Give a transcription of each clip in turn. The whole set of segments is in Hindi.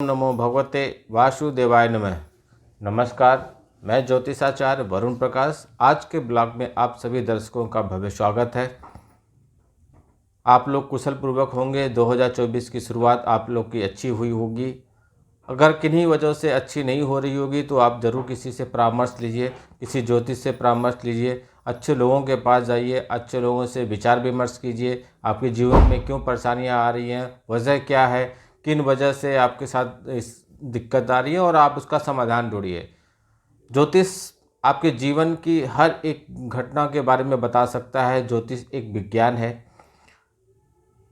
ओम नमो भगवते वासुदेवाय नमः। नमस्कार, मैं ज्योतिषाचार्य वरुण प्रकाश। आज के ब्लॉग में आप सभी दर्शकों का भव्य स्वागत है। आप लोग कुशल पूर्वक होंगे। 2024 की शुरुआत आप लोग की अच्छी हुई होगी। अगर किन्हीं वजह से अच्छी नहीं हो रही होगी तो आप ज़रूर किसी से परामर्श लीजिए, किसी ज्योतिष से परामर्श लीजिए, अच्छे लोगों के पास जाइए, अच्छे लोगों से विचार विमर्श कीजिए। आपके जीवन में क्यों परेशानियां आ रही हैं, वजह क्या है, किन वजह से आपके साथ इस दिक्कत आ रही है और आप उसका समाधान ढूंढिए। ज्योतिष आपके जीवन की हर एक घटना के बारे में बता सकता है। ज्योतिष एक विज्ञान है।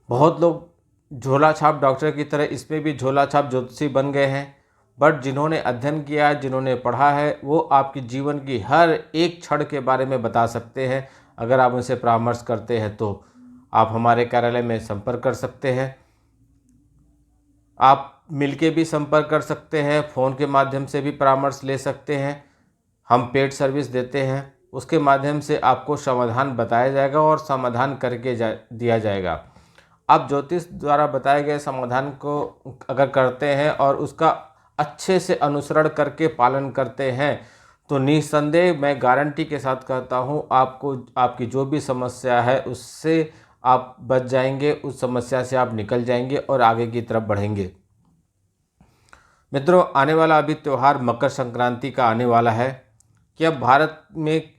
बहुत लोग झोला छाप डॉक्टर की तरह इसमें भी झोला छाप ज्योतिषी बन गए हैं, बट जिन्होंने अध्ययन किया है, जिन्होंने पढ़ा है, वो आपके जीवन की हर एक क्षण के बारे में बता सकते हैं। अगर आप उनसे परामर्श करते हैं तो आप हमारे कार्यालय में संपर्क कर सकते हैं। आप मिलके भी संपर्क कर सकते हैं, फ़ोन के माध्यम से भी परामर्श ले सकते हैं। हम पेड सर्विस देते हैं, उसके माध्यम से आपको समाधान बताया जाएगा और समाधान करके दिया जाएगा। आप ज्योतिष द्वारा बताए गए समाधान को अगर करते हैं और उसका अच्छे से अनुसरण करके पालन करते हैं तो निस्संदेह मैं गारंटी के साथ कहता हूँ, आपको आपकी जो भी समस्या है उससे आप बच जाएंगे, उस समस्या से आप निकल जाएंगे और आगे की तरफ बढ़ेंगे। मित्रों, आने वाला अभी त्यौहार मकर संक्रांति का आने वाला है। यह भारत में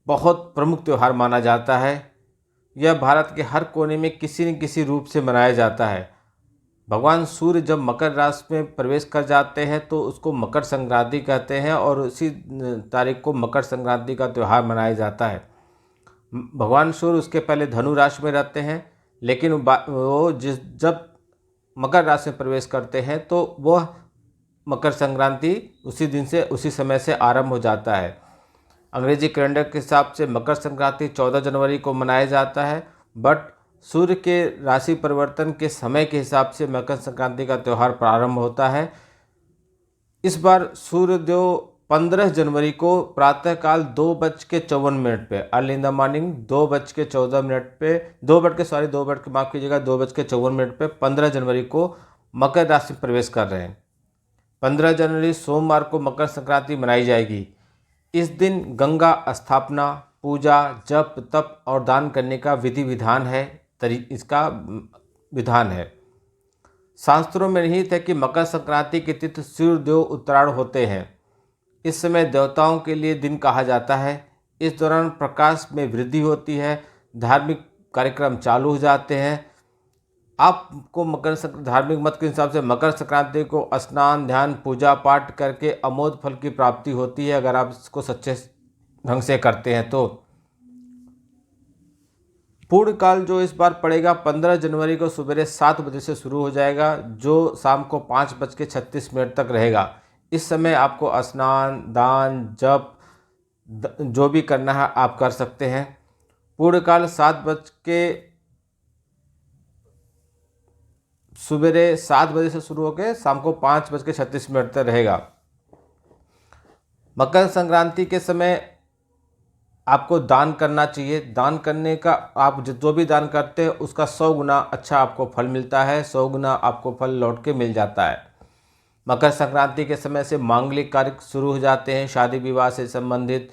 बहुत प्रमुख त्यौहार माना जाता है। यह भारत के हर कोने में किसी न किसी रूप से मनाया जाता है। भगवान सूर्य जब मकर राशि में प्रवेश कर जाते हैं तो उसको मकर संक्रांति कहते हैं और उसी तारीख को मकर संक्रांति का त्यौहार मनाया जाता है। भगवान सूर्य उसके पहले धनु राशि में रहते हैं, लेकिन वो जब मकर राशि में प्रवेश करते हैं तो वह मकर संक्रांति उसी दिन से उसी समय से आरंभ हो जाता है। अंग्रेजी कैलेंडर के हिसाब से मकर संक्रांति 14 जनवरी को मनाया जाता है, बट सूर्य के राशि परिवर्तन के समय के हिसाब से मकर संक्रांति का त्यौहार प्रारंभ होता है। इस बार सूर्योदय 15 जनवरी को प्रातःकाल 2:54 पे, अर्ली इन द मॉर्निंग 2:14 पे, 2:54 पे 15 जनवरी को मकर राशि में प्रवेश कर रहे हैं। 15 जनवरी सोमवार को मकर संक्रांति मनाई जाएगी। इस दिन गंगा स्थापना, पूजा, जप, तप और दान करने का विधि विधान है। इसका विधान है। शास्त्रों में निहित है कि मकर संक्रांति की तिथि सूर्योदय उत्तरायण होते हैं। इस समय देवताओं के लिए दिन कहा जाता है। इस दौरान प्रकाश में वृद्धि होती है, धार्मिक कार्यक्रम चालू हो जाते हैं। आपको धार्मिक मत के हिसाब से मकर संक्रांति को स्नान, ध्यान, पूजा पाठ करके अमोघ फल की प्राप्ति होती है, अगर आप इसको सच्चे ढंग से करते हैं तो। पूर्ण काल जो इस बार पड़ेगा 15 जनवरी को सुबह 7 बजे से शुरू हो जाएगा, जो शाम को 5:36 तक रहेगा। इस समय आपको स्नान, दान, जप जो भी करना है आप कर सकते हैं। पूर्ण काल सुबह 7 बजे से शुरू होकर शाम को 5:36 तक रहेगा। मकर संक्रांति के समय आपको दान करना चाहिए। दान करने का आप जो भी दान करते हैं उसका 100 गुना अच्छा आपको फल मिलता है, 100 गुना आपको फल लौट के मिल जाता है। मकर संक्रांति के समय से मांगलिक कार्य शुरू हो जाते हैं। शादी विवाह से संबंधित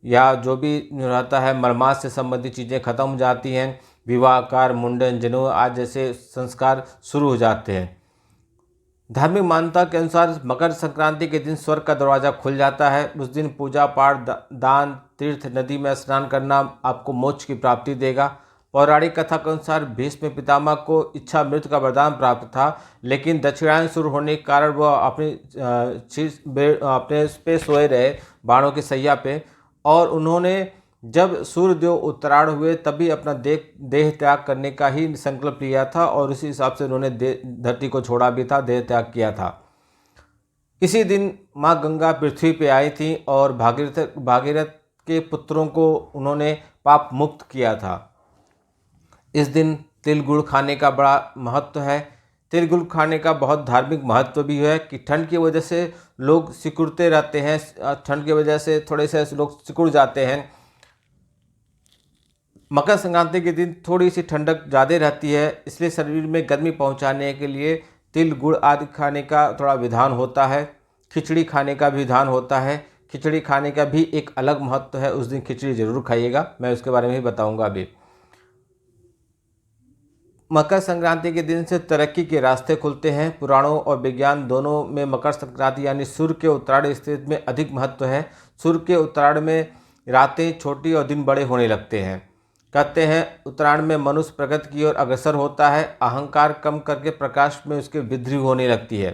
या जो भी रहता है, मलमास से संबंधित चीज़ें खत्म हो जाती हैं। विवाह कार्य, मुंडन, जनेऊ आदि जैसे संस्कार शुरू हो जाते हैं। धार्मिक मान्यता के अनुसार मकर संक्रांति के दिन स्वर्ग का दरवाज़ा खुल जाता है। उस दिन पूजा पाठ, दान, तीर्थ, नदी में स्नान करना आपको मोक्ष की प्राप्ति देगा। पौराणिक कथा के अनुसार भीष्म पितामह को इच्छा मृत्यु का वरदान प्राप्त था, लेकिन दक्षिणायन शुरू होने के कारण वह अपने पे सोए रहे, बाणों की सैया पे, और उन्होंने जब सूर्योदय उत्तरायण हुए तभी अपना देह त्याग करने का ही संकल्प लिया था और उसी हिसाब से उन्होंने धरती को छोड़ा भी था, देह त्याग किया था। इसी दिन माँ गंगा पृथ्वी पे आई थी और भागीरथ के पुत्रों को उन्होंने पाप मुक्त किया था। इस दिन तिल गुड़ खाने का बड़ा महत्व है। तिल गुड़ खाने का बहुत धार्मिक महत्व भी है कि ठंड की वजह से लोग सिकुड़ते रहते हैं, ठंड की वजह से थोड़े से लोग सिकुड़ जाते हैं। मकर संक्रांति के दिन थोड़ी सी ठंडक ज़्यादा रहती है, इसलिए शरीर में गर्मी पहुंचाने के लिए तिल गुड़ आदि खाने का थोड़ा विधान होता है। खिचड़ी खाने का विधान होता है। खिचड़ी खाने का भी एक अलग महत्व है, उस दिन खिचड़ी जरूर खाइएगा, मैं उसके बारे में भी बताऊंगा अभी। मकर संक्रांति के दिन से तरक्की के रास्ते खुलते हैं। पुराणों और विज्ञान दोनों में मकर संक्रांति यानी सूर्य के उत्तरायण स्थिति में अधिक महत्व है। सूर्य के उत्तरायण में रातें छोटी और दिन बड़े होने लगते हैं। कहते हैं उत्तरायण में मनुष्य प्रगति की ओर अग्रसर होता है, अहंकार कम करके प्रकाश में उसकी वृद्धि होने लगती है।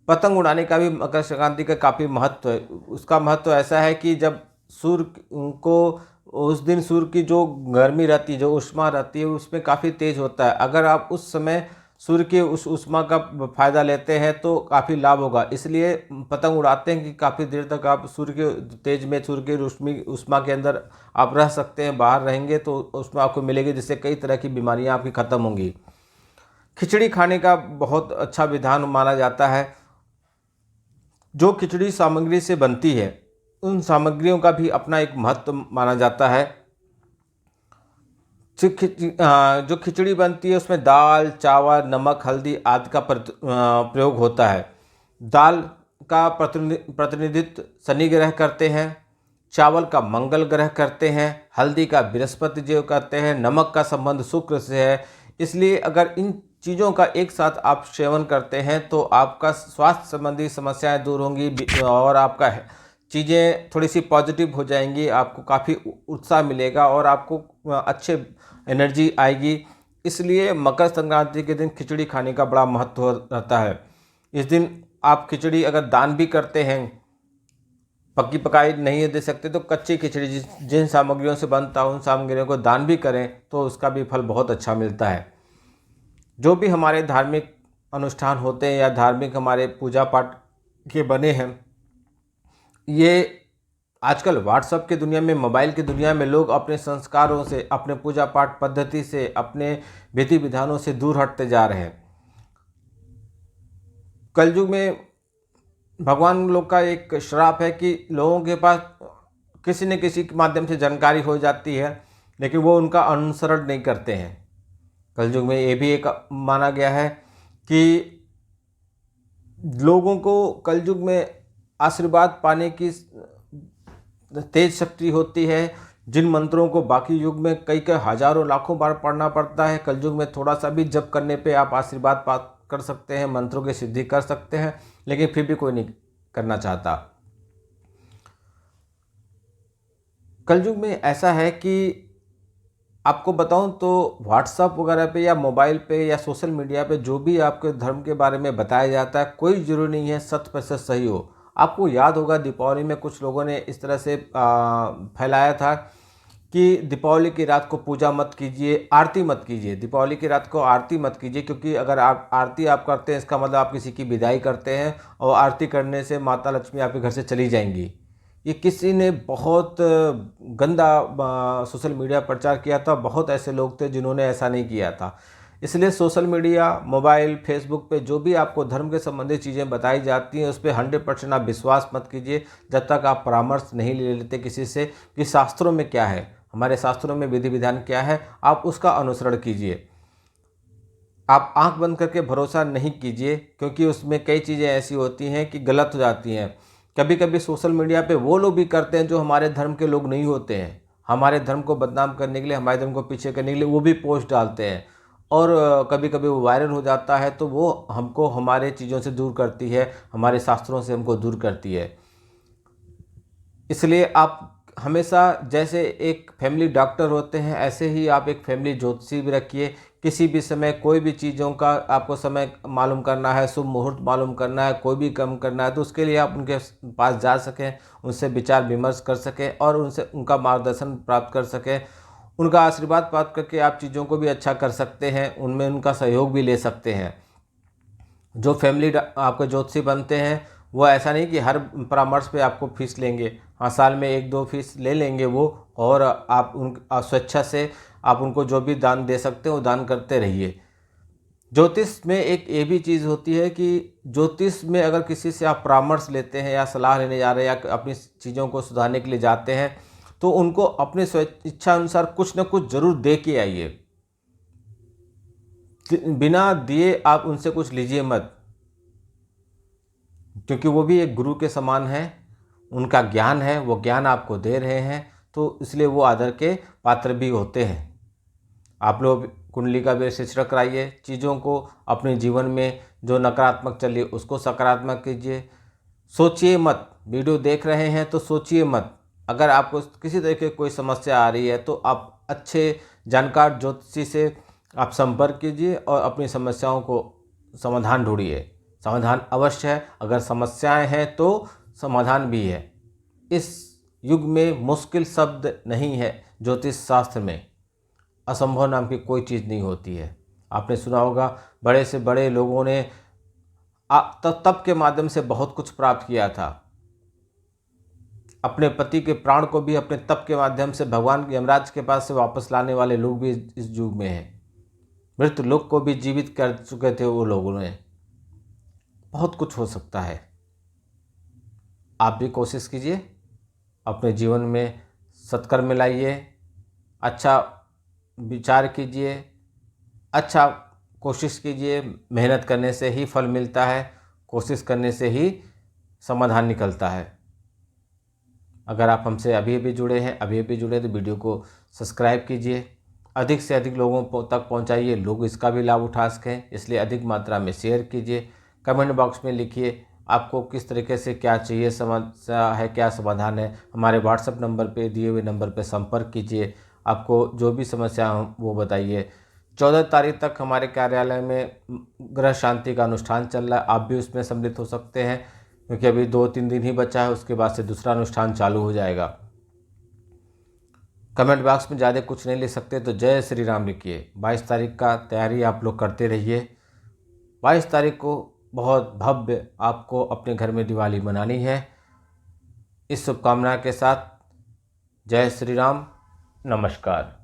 पतंग उड़ाने का भी मकर संक्रांति का काफ़ी महत्व है। उसका महत्व ऐसा है कि जब सूर्य को उस दिन सूर्य की जो गर्मी रहती है, जो ऊष्मा रहती है, उसमें काफ़ी तेज होता है। अगर आप उस समय सूर्य के उस ऊष्मा का फ़ायदा लेते हैं तो काफ़ी लाभ होगा। इसलिए पतंग उड़ाते हैं कि काफ़ी देर तक आप सूर्य के तेज में, सूर्य की रोशनी ऊष्मा के अंदर आप रह सकते हैं। बाहर रहेंगे तो उसमें आपको मिलेगी, जिससे कई तरह की बीमारियां आपकी ख़त्म होंगी। खिचड़ी खाने का बहुत अच्छा विधान माना जाता है। जो खिचड़ी सामग्री से बनती है, उन सामग्रियों का भी अपना एक महत्व माना जाता है। जो खिचड़ी बनती है उसमें दाल, चावल, नमक, हल्दी आदि का प्रयोग होता है। दाल का प्रतिनिधित्व शनि ग्रह करते हैं, चावल का मंगल ग्रह करते हैं, हल्दी का बृहस्पति जी करते हैं, नमक का संबंध शुक्र से है। इसलिए अगर इन चीज़ों का एक साथ आप सेवन करते हैं तो आपका स्वास्थ्य संबंधी समस्याएं दूर होंगी और आपका चीज़ें थोड़ी सी पॉजिटिव हो जाएंगी। आपको काफ़ी उत्साह मिलेगा और आपको अच्छे एनर्जी आएगी। इसलिए मकर संक्रांति के दिन खिचड़ी खाने का बड़ा महत्व रहता है। इस दिन आप खिचड़ी अगर दान भी करते हैं, पक्की पकाई नहीं दे सकते तो कच्ची खिचड़ी जिन सामग्रियों से बनता है उन सामग्रियों को दान भी करें तो उसका भी फल बहुत अच्छा मिलता है। जो भी हमारे धार्मिक अनुष्ठान होते हैं या धार्मिक हमारे पूजा पाठ के बने हैं, ये आजकल व्हाट्सएप की दुनिया में, मोबाइल की दुनिया में लोग अपने संस्कारों से, अपने पूजा पाठ पद्धति से, अपने विधि विधानों से दूर हटते जा रहे हैं। कलयुग में भगवान लोग का एक श्राप है कि लोगों के पास किसी न किसी के माध्यम से जानकारी हो जाती है, लेकिन वो उनका अनुसरण नहीं करते हैं। कलयुग में ये भी एक माना गया है कि लोगों को कलयुग में आशीर्वाद पाने की तेज शक्ति होती है। जिन मंत्रों को बाकी युग में कई कई हजारों लाखों बार पढ़ना पड़ता है, कलयुग में थोड़ा सा भी जप करने पे आप आशीर्वाद प्राप्त कर सकते हैं, मंत्रों की सिद्धि कर सकते हैं, लेकिन फिर भी कोई नहीं करना चाहता। कलयुग में ऐसा है कि आपको बताऊं तो व्हाट्सएप वगैरह पे या मोबाइल पे या सोशल मीडिया पे जो भी आपके धर्म के बारे में बताया जाता है, कोई ज़रूरी नहीं है 100% सही हो। आपको याद होगा दीपावली में कुछ लोगों ने इस तरह से फैलाया था कि दीपावली की रात को पूजा मत कीजिए, आरती मत कीजिए। दीपावली की रात को आरती मत कीजिए, क्योंकि अगर आप आरती आप करते हैं इसका मतलब आप किसी की विदाई करते हैं और आरती करने से माता लक्ष्मी आपके घर से चली जाएंगी। ये किसी ने बहुत गंदा सोशल मीडिया प्रचार किया था। बहुत ऐसे लोग थे जिन्होंने ऐसा नहीं किया था। इसलिए सोशल मीडिया, मोबाइल, फेसबुक पे जो भी आपको धर्म के संबंधित चीज़ें बताई जाती हैं उस पर 100% आप विश्वास मत कीजिए जब तक आप परामर्श नहीं ले लेते किसी से कि शास्त्रों में क्या है, हमारे शास्त्रों में विधि विधान क्या है, आप उसका अनुसरण कीजिए। आप आंख बंद करके भरोसा नहीं कीजिए, क्योंकि उसमें कई चीज़ें ऐसी होती हैं कि गलत हो जाती हैं। कभी कभी सोशल मीडिया पे वो लोग भी करते हैं जो हमारे धर्म के लोग नहीं होते हैं। हमारे धर्म को बदनाम करने के लिए, हमारे धर्म को पीछे करने के लिए वो भी पोस्ट डालते हैं और कभी कभी वो वायरल हो जाता है तो वो हमको हमारे चीज़ों से दूर करती है, हमारे शास्त्रों से हमको दूर करती है। इसलिए आप हमेशा जैसे एक फैमिली डॉक्टर होते हैं ऐसे ही आप एक फैमिली ज्योतिषी भी रखिए। किसी भी समय कोई भी चीज़ों का आपको समय मालूम करना है, शुभ मुहूर्त मालूम करना है, कोई भी काम करना है तो उसके लिए आप उनके पास जा सकें, उनसे विचार विमर्श कर सकें और उनसे उनका मार्गदर्शन प्राप्त कर सकें। उनका आशीर्वाद प्राप्त करके आप चीज़ों को भी अच्छा कर सकते हैं, उनमें उनका सहयोग भी ले सकते हैं। जो फैमिली आपके ज्योतिषी बनते हैं वो ऐसा नहीं कि हर परामर्श पे आपको फीस लेंगे। हाँ, साल में 1-2 फीस ले लेंगे वो, और आप स्वेच्छा से आप उनको जो भी दान दे सकते हैं वो दान करते रहिए। ज्योतिष में एक ये भी चीज़ होती है कि ज्योतिष में अगर किसी से आप परामर्श लेते हैं या सलाह लेने जा रहे हैं या अपनी चीज़ों को सुधारने के लिए जाते हैं तो उनको अपने इच्छा अनुसार कुछ न कुछ जरूर दे के आइए। बिना दिए आप उनसे कुछ लीजिए मत, क्योंकि वो भी एक गुरु के समान है। उनका ज्ञान है, वो ज्ञान आपको दे रहे हैं, तो इसलिए वो आदर के पात्र भी होते हैं। आप लोग कुंडली का विश्लेषण कराइए, चीज़ों को अपने जीवन में जो नकारात्मक चलिए उसको सकारात्मक कीजिए। सोचिए मत, वीडियो देख रहे हैं तो सोचिए मत। अगर आपको किसी तरह की कोई समस्या आ रही है तो आप अच्छे जानकार ज्योतिषी से आप संपर्क कीजिए और अपनी समस्याओं को समाधान ढूंढिए। समाधान अवश्य है, अगर समस्याएं हैं तो समाधान भी है। इस युग में मुश्किल शब्द नहीं है। ज्योतिष शास्त्र में असंभव नाम की कोई चीज़ नहीं होती है। आपने सुना होगा, बड़े से बड़े लोगों ने तप के माध्यम से बहुत कुछ प्राप्त किया था। अपने पति के प्राण को भी अपने तप के माध्यम से भगवान यमराज के पास से वापस लाने वाले लोग भी इस युग में हैं। मृत लोग को भी जीवित कर चुके थे वो लोगों ने। बहुत कुछ हो सकता है। आप भी कोशिश कीजिए, अपने जीवन में सत्कर्म लाइए, अच्छा विचार कीजिए, अच्छा कोशिश कीजिए। मेहनत करने से ही फल मिलता है, कोशिश करने से ही समाधान निकलता है। अगर आप हमसे अभी भी जुड़े हैं, तो वीडियो को सब्सक्राइब कीजिए, अधिक से अधिक लोगों तक पहुंचाइए, लोग इसका भी लाभ उठा सकें। इसलिए अधिक मात्रा में शेयर कीजिए। कमेंट बॉक्स में लिखिए आपको किस तरीके से क्या चाहिए, समस्या है, क्या समाधान है। हमारे व्हाट्सएप नंबर पे, दिए हुए नंबर पे संपर्क कीजिए। आपको जो भी समस्या हो वो बताइए। 14 तारीख तक हमारे कार्यालय में ग्रह शांति का अनुष्ठान चल रहा है, आप भी उसमें सम्मिलित हो सकते हैं, क्योंकि अभी 2-3 दिन ही बचा है, उसके बाद से दूसरा अनुष्ठान चालू हो जाएगा। कमेंट बॉक्स में ज़्यादा कुछ नहीं लिख सकते तो जय श्री राम लिखिए। 22 तारीख का तैयारी आप लोग करते रहिए। 22 तारीख को बहुत भव्य आपको अपने घर में दिवाली मनानी है। इस शुभकामना के साथ जय श्री राम, नमस्कार।